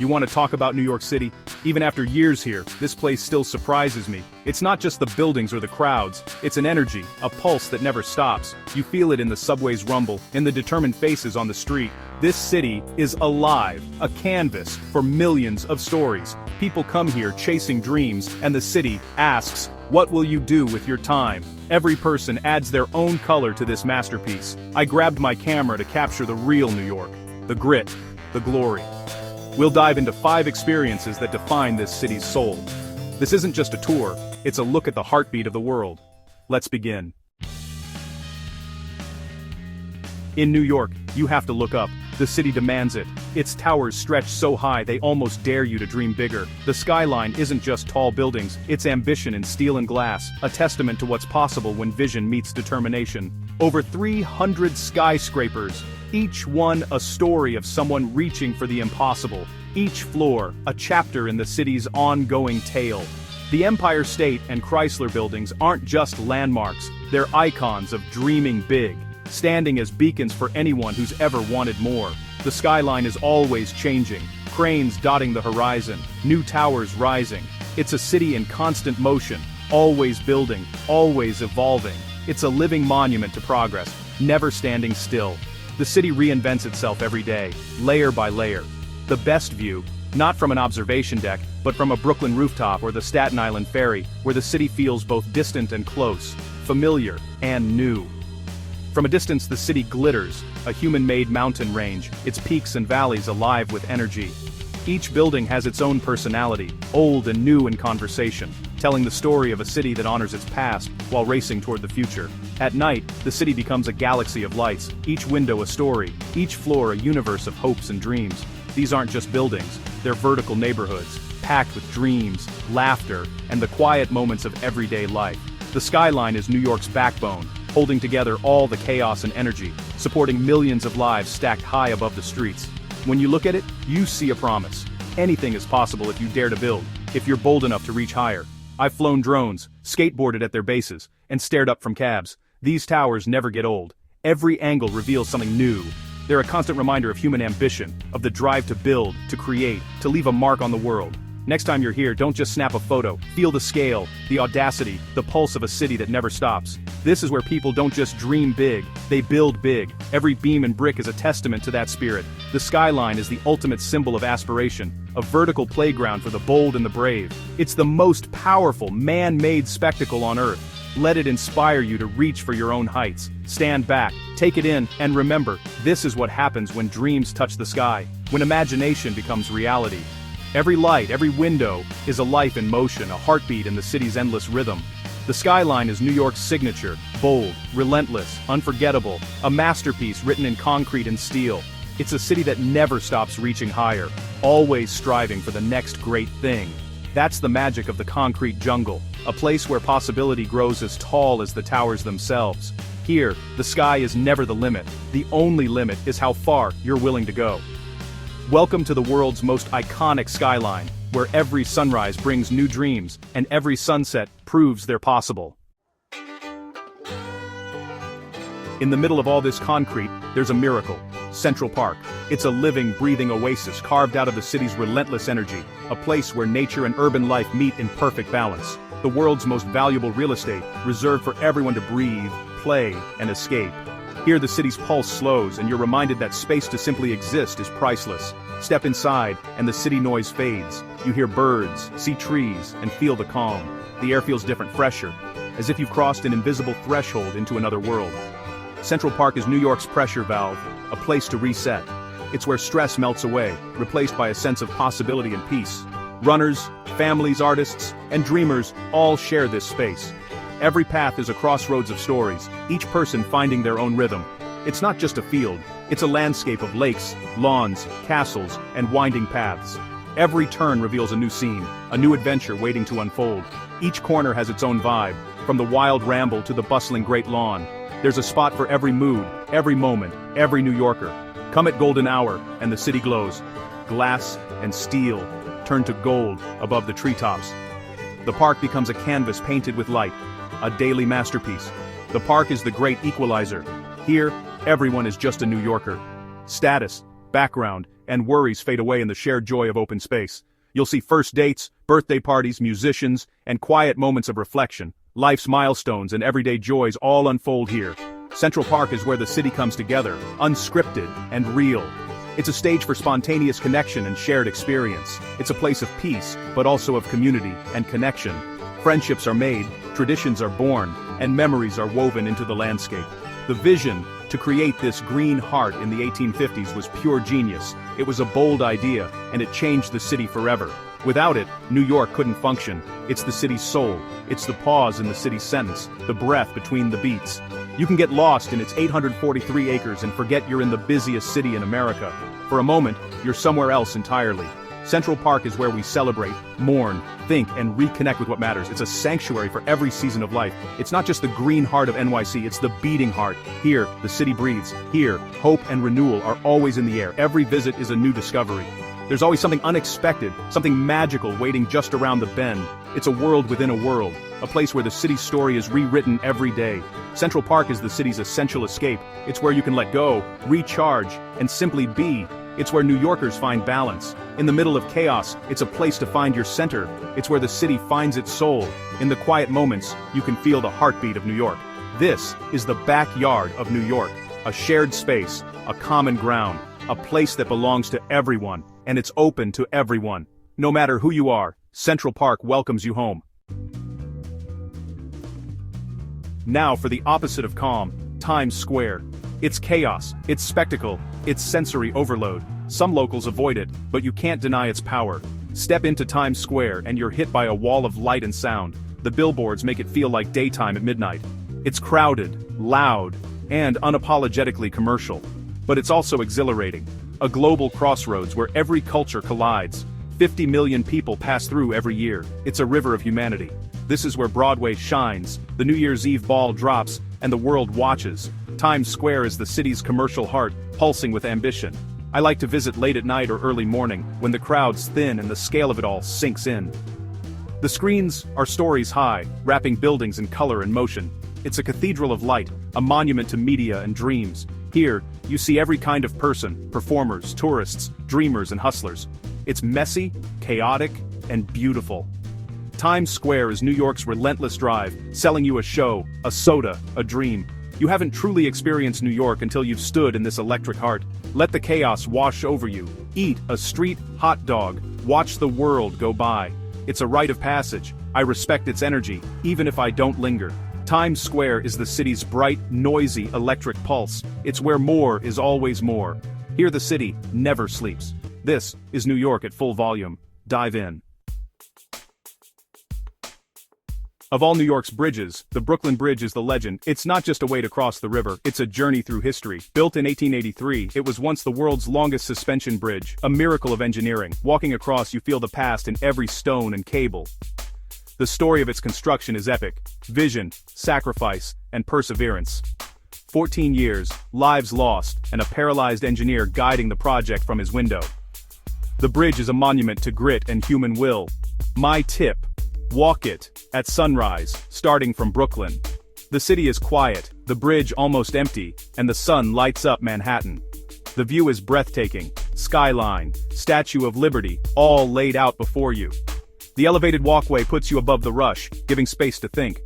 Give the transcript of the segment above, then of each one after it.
You want to talk about New York City? Even after years here, this place still surprises me. It's not just the buildings or the crowds, it's an energy, a pulse that never stops. You feel it in the subway's rumble, in the determined faces on the street. This city is alive, a canvas for millions of stories. People come here chasing dreams, and the city asks, what will you do with your time? Every person adds their own color to this masterpiece. I grabbed my camera to capture the real New York. The grit, the glory. We'll dive into 5 experiences that define this city's soul. This isn't just a tour, it's a look at the heartbeat of the world. Let's begin. In New York, you have to look up. The city demands it. Its towers stretch so high they almost dare you to dream bigger. The skyline isn't just tall buildings, it's ambition in steel and glass, a testament to what's possible when vision meets determination. Over 300 skyscrapers, each one a story of someone reaching for the impossible. Each floor, a chapter in the city's ongoing tale. The Empire State and Chrysler buildings aren't just landmarks, they're icons of dreaming big, standing as beacons for anyone who's ever wanted more. The skyline is always changing, cranes dotting the horizon, new towers rising. It's a city in constant motion, always building, always evolving. It's a living monument to progress, never standing still. The city reinvents itself every day, layer by layer. The best view, not from an observation deck, but from a Brooklyn rooftop or the Staten Island ferry, where the city feels both distant and close, familiar and new. From a distance the city glitters, a human-made mountain range, its peaks and valleys alive with energy. Each building has its own personality, old and new in conversation, telling the story of a city that honors its past while racing toward the future. At night, the city becomes a galaxy of lights, each window a story, each floor a universe of hopes and dreams. These aren't just buildings, they're vertical neighborhoods, packed with dreams, laughter, and the quiet moments of everyday life. The skyline is New York's backbone, holding together all the chaos and energy, supporting millions of lives stacked high above the streets. When you look at it, you see a promise. Anything is possible if you dare to build, if you're bold enough to reach higher. I've flown drones, skateboarded at their bases, and stared up from cabs. These towers never get old. Every angle reveals something new. They're a constant reminder of human ambition, of the drive to build, to create, to leave a mark on the world. Next time you're here, don't just snap a photo, feel the scale, the audacity, the pulse of a city that never stops. This is where people don't just dream big, they build big. Every beam and brick is a testament to that spirit. The skyline is the ultimate symbol of aspiration, a vertical playground for the bold and the brave. It's the most powerful, man-made spectacle on Earth. Let it inspire you to reach for your own heights. Stand back, take it in, and remember, this is what happens when dreams touch the sky, when imagination becomes reality. Every light, every window, is a life in motion, a heartbeat in the city's endless rhythm. The skyline is New York's signature, bold, relentless, unforgettable, a masterpiece written in concrete and steel. It's a city that never stops reaching higher, always striving for the next great thing. That's the magic of the concrete jungle, a place where possibility grows as tall as the towers themselves. Here, the sky is never the limit. The only limit is how far you're willing to go. Welcome to the world's most iconic skyline, where every sunrise brings new dreams, and every sunset proves they're possible. In the middle of all this concrete, there's a miracle. Central Park. It's a living, breathing oasis carved out of the city's relentless energy, a place where nature and urban life meet in perfect balance. The world's most valuable real estate, reserved for everyone to breathe, play, and escape. Here the city's pulse slows and you're reminded that space to simply exist is priceless. Step inside and the city noise fades. You hear birds, see trees, and feel the calm. The air feels different, fresher, as if you've crossed an invisible threshold into another world. Central Park is New York's pressure valve, a place to reset. It's where stress melts away, replaced by a sense of possibility and peace. Runners, families, artists, and dreamers all share this space. Every path is a crossroads of stories, each person finding their own rhythm. It's not just a field, it's a landscape of lakes, lawns, castles, and winding paths. Every turn reveals a new scene, a new adventure waiting to unfold. Each corner has its own vibe, from the wild ramble to the bustling great lawn. There's a spot for every mood, every moment, every New Yorker. Come at golden hour, and the city glows. Glass and steel turn to gold above the treetops. The park becomes a canvas painted with light, a daily masterpiece. The park is the great equalizer. Here, everyone is just a New Yorker. Status, background, and worries fade away in the shared joy of open space. You'll see first dates, birthday parties, musicians, and quiet moments of reflection. Life's milestones and everyday joys all unfold here. Central Park is where the city comes together, unscripted and real. It's a stage for spontaneous connection and shared experience. It's a place of peace, but also of community and connection. Friendships are made, traditions are born, and memories are woven into the landscape. The vision to create this green heart in the 1850s was pure genius. It was a bold idea, and it changed the city forever. Without it, New York couldn't function. It's the city's soul. It's the pause in the city's sentence, the breath between the beats. You can get lost in its 843 acres and forget you're in the busiest city in America. For a moment, you're somewhere else entirely. Central Park is where we celebrate, mourn, think, and reconnect with what matters. It's a sanctuary for every season of life. It's not just the green heart of NYC, it's the beating heart. Here, the city breathes. Here, hope and renewal are always in the air. Every visit is a new discovery. There's always something unexpected, something magical waiting just around the bend. It's a world within a world, a place where the city's story is rewritten every day. Central Park is the city's essential escape. It's where you can let go, recharge, and simply be. It's where New Yorkers find balance. In the middle of chaos, it's a place to find your center. It's where the city finds its soul. In the quiet moments, you can feel the heartbeat of New York. This is the backyard of New York, a shared space, a common ground, a place that belongs to everyone, and it's open to everyone. No matter who you are, Central Park welcomes you home. Now for the opposite of calm, Times Square. It's chaos, it's spectacle, it's sensory overload. Some locals avoid it, but you can't deny its power. Step into Times Square and you're hit by a wall of light and sound. The billboards make it feel like daytime at midnight. It's crowded, loud, and unapologetically commercial. But it's also exhilarating. A global crossroads where every culture collides. 50 million people pass through every year. It's a river of humanity. This is where Broadway shines, the New Year's Eve ball drops, and the world watches. Times Square is the city's commercial heart, pulsing with ambition. I like to visit late at night or early morning, when the crowd's thin and the scale of it all sinks in. The screens are stories high, wrapping buildings in color and motion. It's a cathedral of light, a monument to media and dreams. Here, you see every kind of person, performers, tourists, dreamers and hustlers. It's messy, chaotic, and beautiful. Times Square is New York's relentless drive, selling you a show, a soda, a dream. You haven't truly experienced New York until you've stood in this electric heart. Let the chaos wash over you. Eat a street hot dog. Watch the world go by. It's a rite of passage. I respect its energy, even if I don't linger. Times Square is the city's bright, noisy, electric pulse. It's where more is always more. Here the city never sleeps. This is New York at full volume. Dive in. Of all New York's bridges, the Brooklyn Bridge is the legend. It's not just a way to cross the river, it's a journey through history. Built in 1883, it was once the world's longest suspension bridge, a miracle of engineering. Walking across, you feel the past in every stone and cable. The story of its construction is epic. Vision, sacrifice, and perseverance. 14 years, lives lost, and a paralyzed engineer guiding the project from his window. The bridge is a monument to grit and human will. My tip: walk it, at sunrise, starting from Brooklyn. The city is quiet, the bridge almost empty, and the sun lights up Manhattan. The view is breathtaking. Skyline, Statue of Liberty, all laid out before you. The elevated walkway puts you above the rush, giving space to think.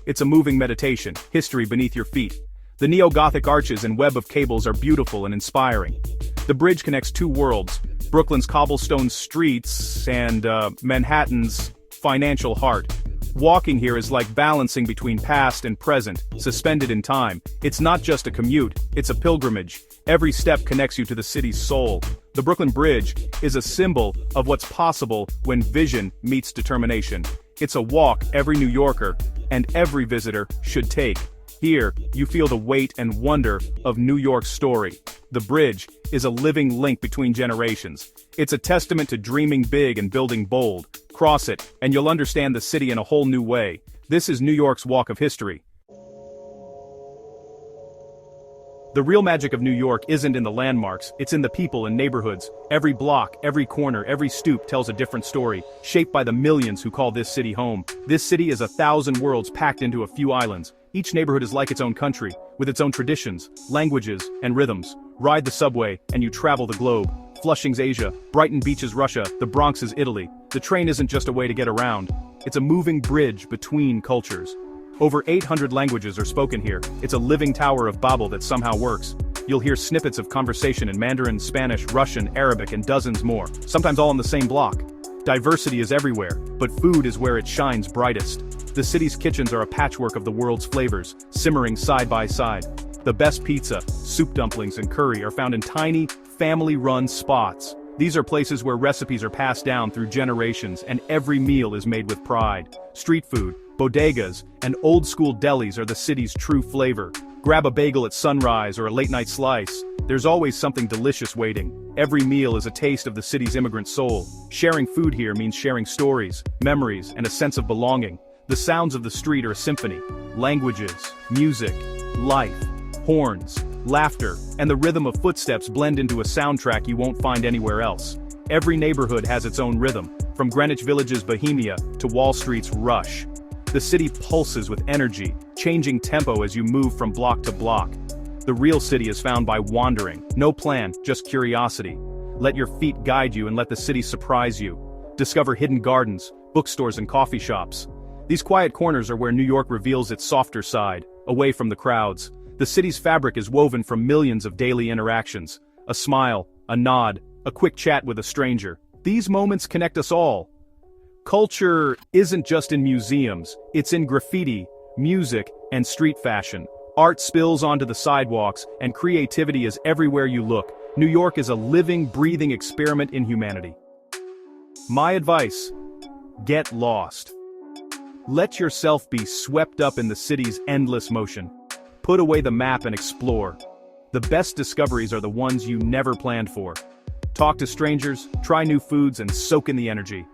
It's a moving meditation, history beneath your feet. The neo-Gothic arches and web of cables are beautiful and inspiring. The bridge connects two worlds, Brooklyn's cobblestone streets and Manhattan's financial heart. Walking here is like balancing between past and present, suspended in time. It's not just a commute, it's a pilgrimage. Every step connects you to the city's soul. The Brooklyn Bridge is a symbol of what's possible when vision meets determination. It's a walk every New Yorker and every visitor should take. Here, you feel the weight and wonder of New York's story. The bridge is a living link between generations. It's a testament to dreaming big and building bold. Cross it, and you'll understand the city in a whole new way. This is New York's Walk of History. The real magic of New York isn't in the landmarks, it's in the people and neighborhoods. Every block, every corner, every stoop tells a different story, shaped by the millions who call this city home. This city is 1,000 worlds packed into a few islands. Each neighborhood is like its own country, with its own traditions, languages, and rhythms. Ride the subway, and you travel the globe. Flushing's Asia, Brighton Beach is Russia, the Bronx is Italy. The train isn't just a way to get around. It's a moving bridge between cultures. Over 800 languages are spoken here. It's a living tower of Babel that somehow works. You'll hear snippets of conversation in Mandarin, Spanish, Russian, Arabic, and dozens more, sometimes all on the same block. Diversity is everywhere, but food is where it shines brightest. The city's kitchens are a patchwork of the world's flavors, simmering side by side. The best pizza, soup dumplings, and curry are found in tiny, family-run spots. These are places where recipes are passed down through generations and every meal is made with pride. Street food, bodegas, and old-school delis are the city's true flavor. Grab a bagel at sunrise or a late-night slice. There's always something delicious waiting. Every meal is a taste of the city's immigrant soul. Sharing food here means sharing stories, memories, and a sense of belonging. The sounds of the street are a symphony. Languages, music, life, horns, laughter, and the rhythm of footsteps blend into a soundtrack you won't find anywhere else. Every neighborhood has its own rhythm, from Greenwich Village's Bohemia to Wall Street's Rush. The city pulses with energy, changing tempo as you move from block to block. The real city is found by wandering, no plan, just curiosity. Let your feet guide you and let the city surprise you. Discover hidden gardens, bookstores, and coffee shops. These quiet corners are where New York reveals its softer side, away from the crowds. The city's fabric is woven from millions of daily interactions. A smile, a nod, a quick chat with a stranger. These moments connect us all. Culture isn't just in museums, it's in graffiti, music, and street fashion. Art spills onto the sidewalks, and creativity is everywhere you look. New York is a living, breathing experiment in humanity. My advice: get lost. Let yourself be swept up in the city's endless motion. Put away the map and explore. The best discoveries are the ones you never planned for. Talk to strangers, try new foods, and soak in the energy.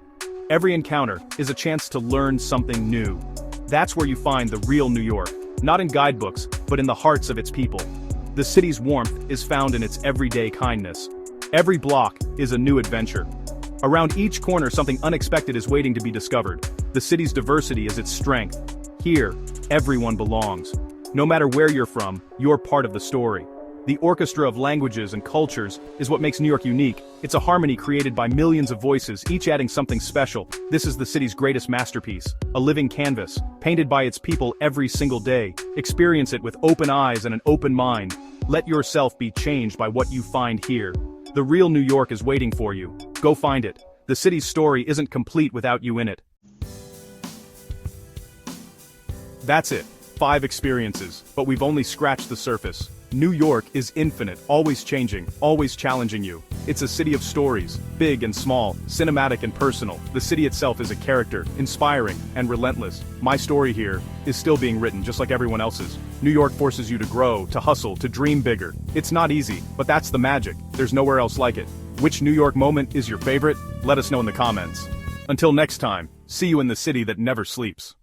Every encounter is a chance to learn something new. That's where you find the real New York, not in guidebooks, but in the hearts of its people. The city's warmth is found in its everyday kindness. Every block is a new adventure. Around each corner, something unexpected is waiting to be discovered. The city's diversity is its strength. Here, everyone belongs. No matter where you're from, you're part of the story. The orchestra of languages and cultures is what makes New York unique. It's a harmony created by millions of voices, each adding something special. This is the city's greatest masterpiece, a living canvas, painted by its people every single day. Experience it with open eyes and an open mind. Let yourself be changed by what you find here. The real New York is waiting for you. Go find it. The city's story isn't complete without you in it. That's it. 5 experiences, but we've only scratched the surface. New York is infinite, always changing, always challenging you. It's a city of stories, big and small, cinematic and personal. The city itself is a character, inspiring and relentless. My story here is still being written, just like everyone else's. New York forces you to grow, to hustle, to dream bigger. It's not easy, but that's the magic. There's nowhere else like it. Which New York moment is your favorite? Let us know in the comments. Until next time, see you in the city that never sleeps.